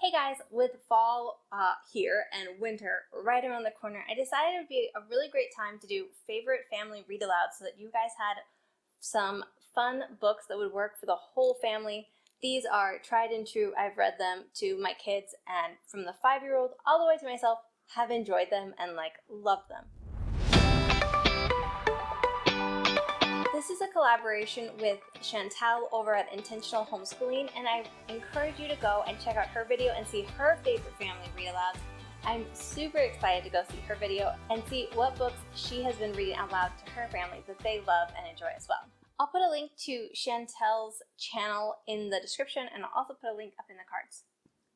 Hey guys, with fall here and winter right around the corner, I decided it would be a really great time to do favorite family read-alouds so that you guys had some fun books that would work for the whole family. These are tried and true. I've read them to my kids, and from the 5-year-old all the way to myself, have enjoyed them and loved them. This is a collaboration with Chantel over at Intentional Homeschooling, and I encourage you to go and check out her video and see her favorite family read-alouds. I'm super excited to go see her video and see what books she has been reading out loud to her family that they love and enjoy as well. I'll put a link to Chantel's channel in the description, and I'll also put a link up in the cards.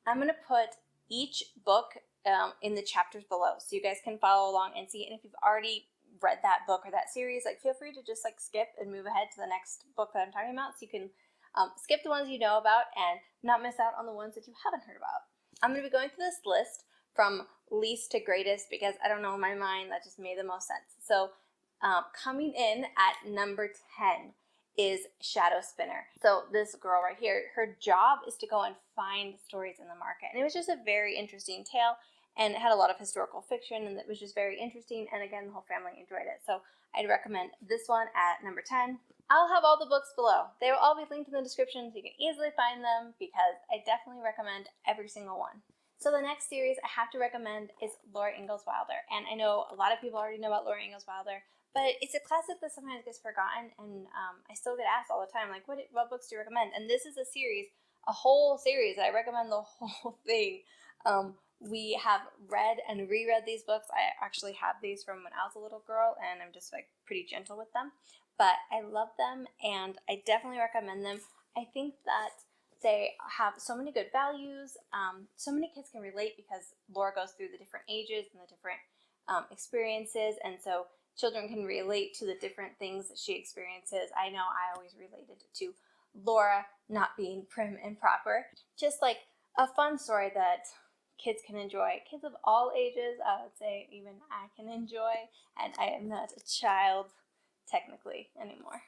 I'm going to put each book in the chapters below so you guys can follow along and see, and if you've already read that book or that series, feel free to just skip and move ahead to the next book that I'm talking about, so you can skip the ones you know about and not miss out on the ones that you haven't heard about. I'm going to be going through this list from least to greatest because I don't know, in my mind that just made the most sense. So coming in at number 10 is Shadow Spinner. So this girl right here, her job is to go and find stories in the market, and it was just a very interesting tale. And it had a lot of historical fiction, and it was just very interesting, and again, the whole family enjoyed it. So I'd recommend this one at number 10. I'll have all the books below. They will all be linked in the description so you can easily find them, because I definitely recommend every single one. So the next series I have to recommend is Laura Ingalls Wilder, and I know a lot of people already know about Laura Ingalls Wilder, but it's a classic that sometimes gets forgotten, and I still get asked all the time, what books do you recommend? And this is a series, a whole series. I recommend the whole thing. We have read and reread these books. I actually have these from when I was a little girl, and I'm just pretty gentle with them. But I love them, and I definitely recommend them. I think that they have so many good values. So many kids can relate because Laura goes through the different ages and the different experiences, and so children can relate to the different things that she experiences. I know I always related to Laura not being prim and proper. Just a fun story that kids can enjoy. Kids of all ages, I would say even I can enjoy, and I am not a child technically anymore.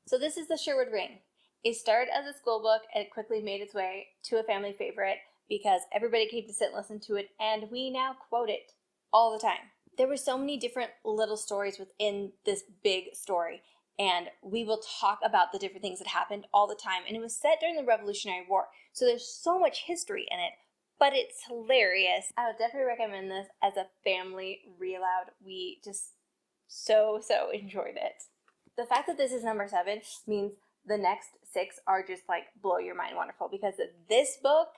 So this is the Sherwood Ring. It started as a school book, and it quickly made its way to a family favorite because everybody came to sit and listen to it, and we now quote it all the time. There were so many different little stories within this big story, and we will talk about the different things that happened all the time, and it was set during the Revolutionary War, so there's so much history in it. But it's hilarious. I would definitely recommend this as a family read-aloud. We just so enjoyed it. The fact that this is number 7 means the next 6 are just blow your mind wonderful, because this book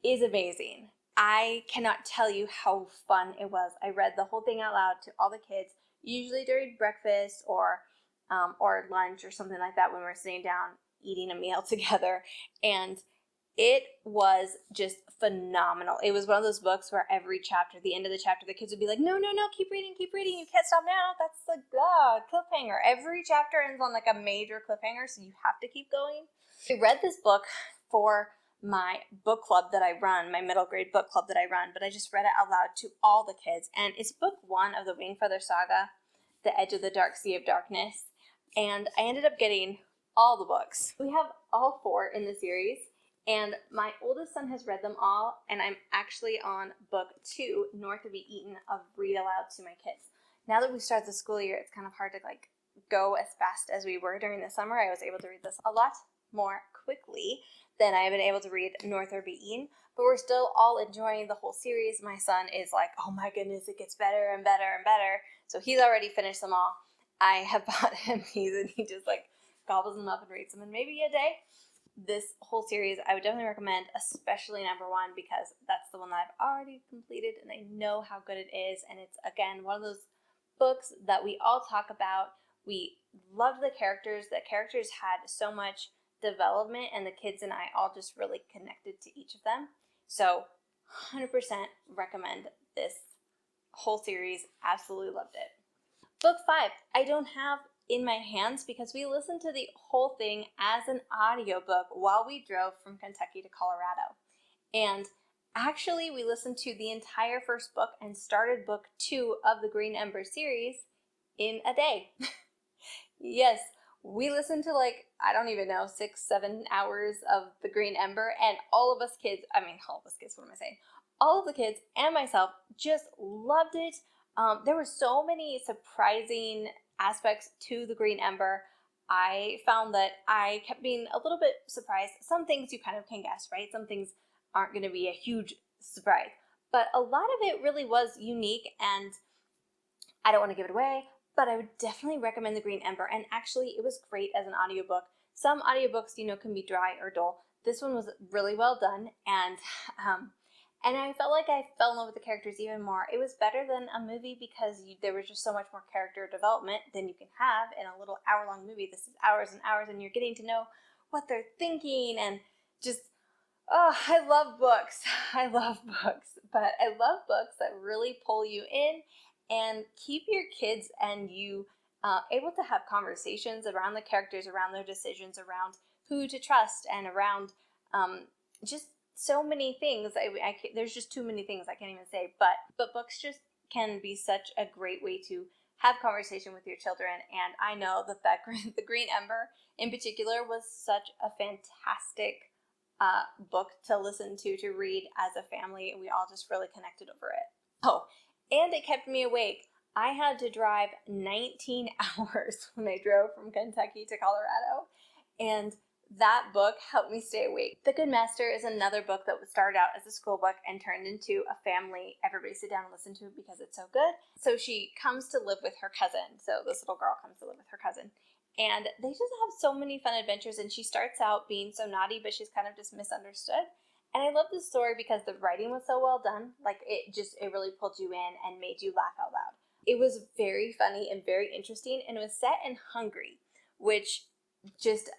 is amazing. I cannot tell you how fun it was. I read the whole thing out loud to all the kids, usually during breakfast or lunch or something like that when we're sitting down eating a meal together, and it was just phenomenal. It was one of those books where every chapter, the end of the chapter, the kids would be like, no, keep reading, you can't stop now. That's the cliffhanger. Every chapter ends on a major cliffhanger, so you have to keep going. I read this book for my book club that I run, my middle grade book club that I run, but I just read it out loud to all the kids, and it's book 1 of the Wingfeather Saga, The Edge of the Dark Sea of Darkness, and I ended up getting all the books. We have all 4 in the series, and my oldest son has read them all, and I'm actually on book 2, North of Eaton, of Read-Alouds to my kids. Now that we start the school year, it's kind of hard to go as fast as we were during the summer. I was able to read this a lot more quickly than I have been able to read North of Eaton, but we're still all enjoying the whole series. My son is oh my goodness, it gets better and better and better. So he's already finished them all. I have bought him these, and he just gobbles them up and reads them in maybe a day. This whole series I would definitely recommend, especially number 1, because that's the one that I've already completed and I know how good it is, and it's again one of those books that we all talk about. We loved the characters. The characters had so much development, and the kids and I all just really connected to each of them. So 100% recommend this whole series. Absolutely loved it. Book 5 I don't have in my hands because we listened to the whole thing as an audiobook while we drove from Kentucky to Colorado. And actually we listened to the entire first book and started book 2 of the Green Ember series in a day. Yes, we listened to like, I don't even know, 6-7 hours of the Green Ember, and all of us kids, what am I saying? All of the kids and myself just loved it. There were so many surprising aspects to the Green Ember. I found that I kept being a little bit surprised. Some things you kind of can guess, right? Some things aren't going to be a huge surprise, but a lot of it really was unique, and I don't want to give it away, but I would definitely recommend the Green Ember. And actually, it was great as an audiobook. Some audiobooks, can be dry or dull. This one was really well done, and I felt like I fell in love with the characters even more. It was better than a movie because there was just so much more character development than you can have in a little hour-long movie. This is hours and hours, and you're getting to know what they're thinking, and just, oh, I love books. I love books, but I love books that really pull you in and keep your kids and you able to have conversations around the characters, around their decisions, around who to trust, and around just so many things. There's just too many things I can't even say, but books just can be such a great way to have conversation with your children, and I know that the Green Ember in particular was such a fantastic book to listen to read as a family, and we all just really connected over it. Oh, and it kept me awake. I had to drive 19 hours when I drove from Kentucky to Colorado, and that book helped me stay awake. The Good Master is another book that started out as a school book and turned into a family. Everybody sit down and listen to it because it's so good. So she comes to live with her cousin. So this little girl comes to live with her cousin. And they just have so many fun adventures, and she starts out being so naughty, but she's kind of just misunderstood. And I love this story because the writing was so well done. Like, it really pulled you in and made you laugh out loud. It was very funny and very interesting, and it was set in Hungary, which just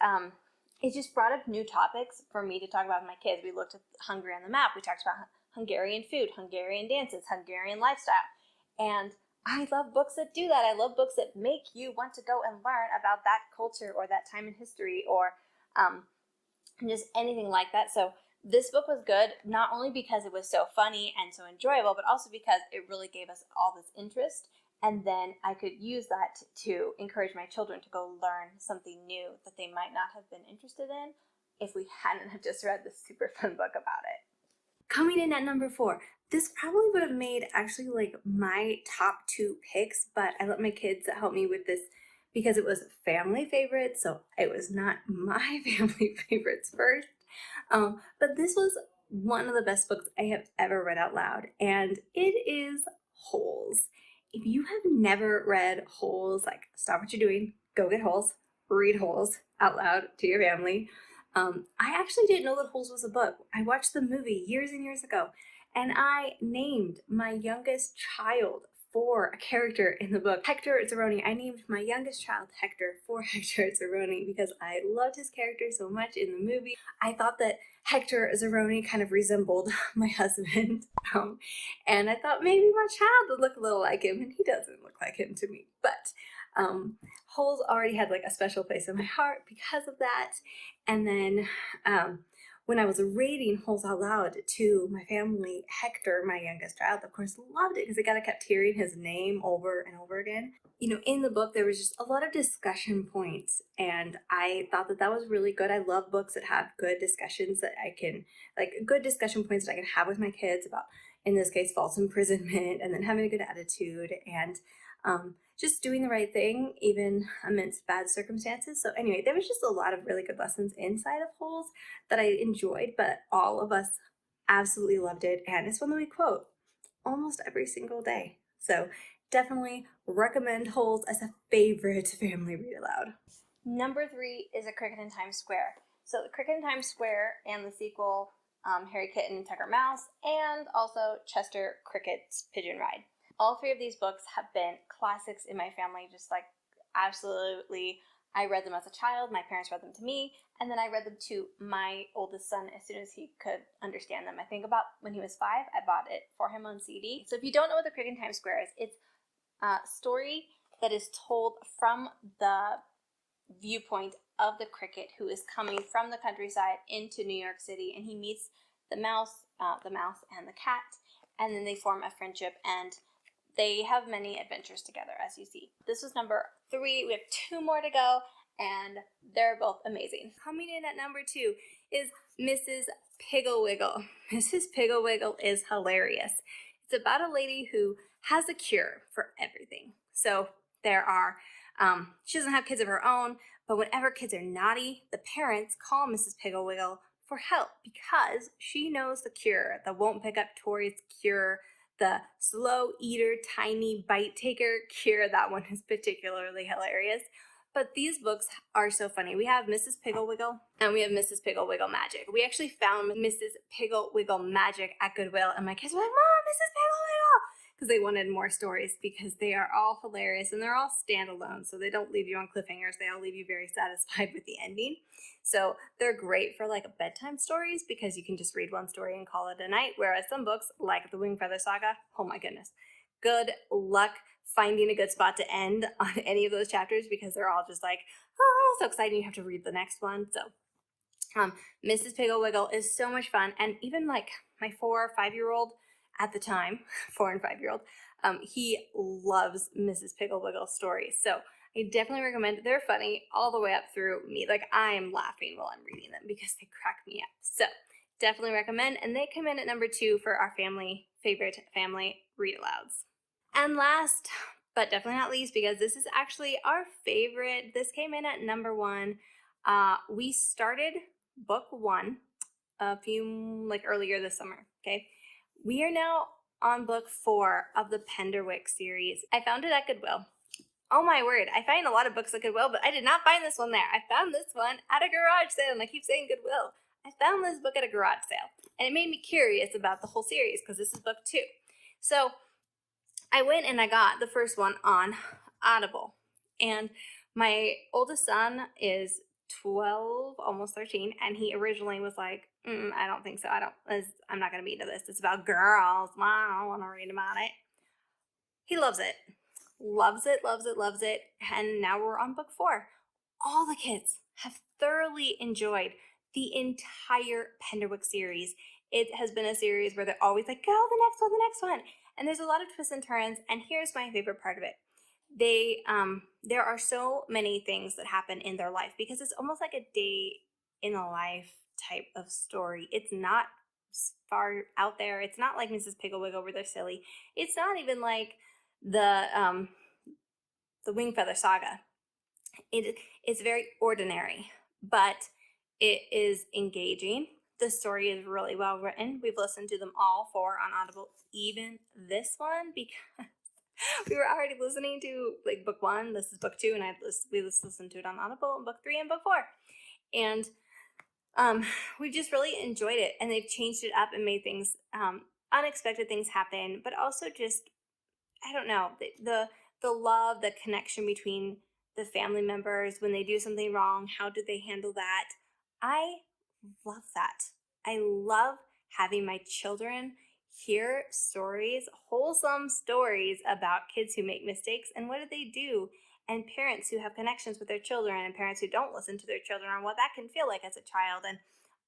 it just brought up new topics for me to talk about with my kids. We looked at Hungary on the map. We talked about Hungarian food, Hungarian dances, Hungarian lifestyle. And I love books that do that. I love books that make you want to go and learn about that culture or that time in history, or just anything like that. So this book was good, not only because it was so funny and so enjoyable, but also because it really gave us all this interest. And then I could use that to encourage my children to go learn something new that they might not have been interested in if we hadn't have just read this super fun book about it. Coming in at number 4, this probably would have made actually like my top 2 picks, but I let my kids help me with this because it was family favorites, so it was not my family favorites first. But this was one of the best books I have ever read out loud, and it is Holes. If you have never read Holes, like, stop what you're doing, go get Holes, read Holes out loud to your family. I actually didn't know that Holes was a book. I watched the movie years and years ago, and I named my youngest child for a character in the book, Hector Zeroni. I named my youngest child Hector for Hector Zeroni because I loved his character so much in the movie. I thought that Hector Zeroni kind of resembled my husband, and I thought maybe my child would look a little like him, and he doesn't look like him to me. But Holes already had like a special place in my heart because of that. And then when I was reading Holes out loud to my family, Hector, my youngest child, of course, loved it because I kept hearing his name over and over again. In the book, there was just a lot of discussion points, and I thought that was really good. I love books that have good discussions that I can, good discussion points that I can have with my kids about, in this case, false imprisonment, and then having a good attitude, and just doing the right thing, even amidst bad circumstances. So anyway, there was just a lot of really good lessons inside of Holes that I enjoyed, but all of us absolutely loved it, and it's one that we quote almost every single day. So definitely recommend Holes as a favorite family read aloud. Number 3 is A Cricket in Times Square. So The Cricket in Times Square and the sequel, Harry Kitten and Tucker Mouse, and also Chester Cricket's Pigeon Ride. All 3 of these books have been classics in my family, just like absolutely. I read them as a child, my parents read them to me, and then I read them to my oldest son as soon as he could understand them. I think about when he was 5, I bought it for him on CD. So if you don't know what The Cricket in Times Square is, it's a story that is told from the viewpoint of the cricket who is coming from the countryside into New York City, and he meets the mouse and the cat, and then they form a friendship, and they have many adventures together, as you see. This was number 3. We have 2 more to go, and they're both amazing. Coming in at number 2 is Mrs. Piggle-Wiggle. Mrs. Piggle-Wiggle is hilarious. It's about a lady who has a cure for everything. So she doesn't have kids of her own, but whenever kids are naughty, the parents call Mrs. Piggle-Wiggle for help because she knows the cure, the won't pick up toys cure, the slow eater, tiny bite taker cure. That one is particularly hilarious. But these books are so funny. We have Mrs. Piggle-Wiggle and we have Mrs. Piggle-Wiggle Magic. We actually found Mrs. Piggle-Wiggle Magic at Goodwill, and my kids were like, Mom, Mrs. Piggle-Wiggle! Because they wanted more stories because they are all hilarious and they're all standalone, so they don't leave you on cliffhangers. They all leave you very satisfied with the ending. So they're great for like bedtime stories because you can just read one story and call it a night, whereas some books, like the Wing Feather Saga, oh my goodness, good luck finding a good spot to end on any of those chapters because they're all just like, oh, so exciting, you have to read the next one. So Mrs. Piggle-Wiggle is so much fun, and even like my 4 or 5-year-old at the time, 4 and 5-year-old, he loves Mrs. Piggle-Wiggle stories. So I definitely recommend it. They're funny all the way up through me. Like I am laughing while I'm reading them because they crack me up. So definitely recommend, and they come in at number 2 for our favorite family read-alouds. And last, but definitely not least, because this is actually our favorite, this came in at number 1. We started book 1 earlier this summer, okay? We are now on book 4 of the Penderwicks series. I found it at Goodwill. Oh my word, I find a lot of books at Goodwill, but I did not find this one there. I found this one at a garage sale, and I keep saying Goodwill. I found this book at a garage sale, and it made me curious about the whole series because this is book 2. So I went and I got the first one on Audible, and my oldest son is 12, almost 13, and he originally was like, I don't think so. I'm not going to be into this. It's about girls. I don't want to read about it. He loves it. Loves it, loves it, loves it. And now we're on book 4. All the kids have thoroughly enjoyed the entire Penderwick series. It has been a series where they're always like, go, the next one, the next one. And there's a lot of twists and turns, and here's my favorite part of it. There are so many things that happen in their life because it's almost like a day in the life type of story. It's not far out there. It's not like Mrs. Piggle-Wiggle where they're silly. It's not even like the Wing Feather Saga. It's very ordinary, but it is engaging. The story is really well written. We've listened to them all 4 on Audible, even this one, because we were already listening to like book 1. This is book 2, and we listened to it on Audible in book 3 and book 4. And we've just really enjoyed it, and they've changed it up and made things, unexpected things happen, but also just, I don't know, the love, the connection between the family members when they do something wrong. How do they handle that? I love that. I love having my children hear stories, wholesome stories about kids who make mistakes and what do they do, and parents who have connections with their children and parents who don't listen to their children, and what that can feel like as a child, and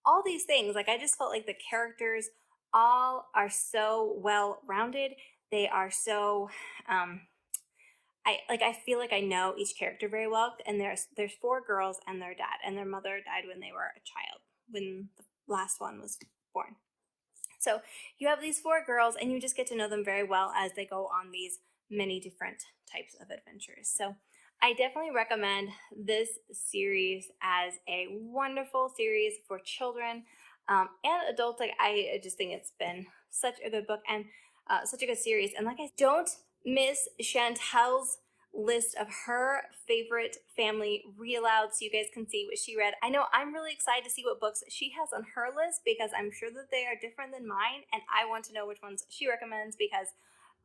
all these things. Like I just felt like the characters all are so well rounded. They are so I feel like I know each character very well. And there's 4 girls and their dad, and their mother died when they were a child, when the last one was born. So you have these 4 girls, and you just get to know them very well as they go on these many different types of adventures. So I definitely recommend this series as a wonderful series for children and adults. Like I just think it's been such a good book and such a good series. And like don't miss Chantel's list of her favorite family read-alouds so you guys can see what she read. I know I'm really excited to see what books she has on her list because I'm sure that they are different than mine, and I want to know which ones she recommends because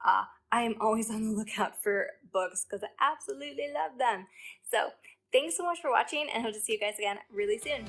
I am always on the lookout for books because I absolutely love them. So thanks so much for watching, and hope to see you guys again really soon.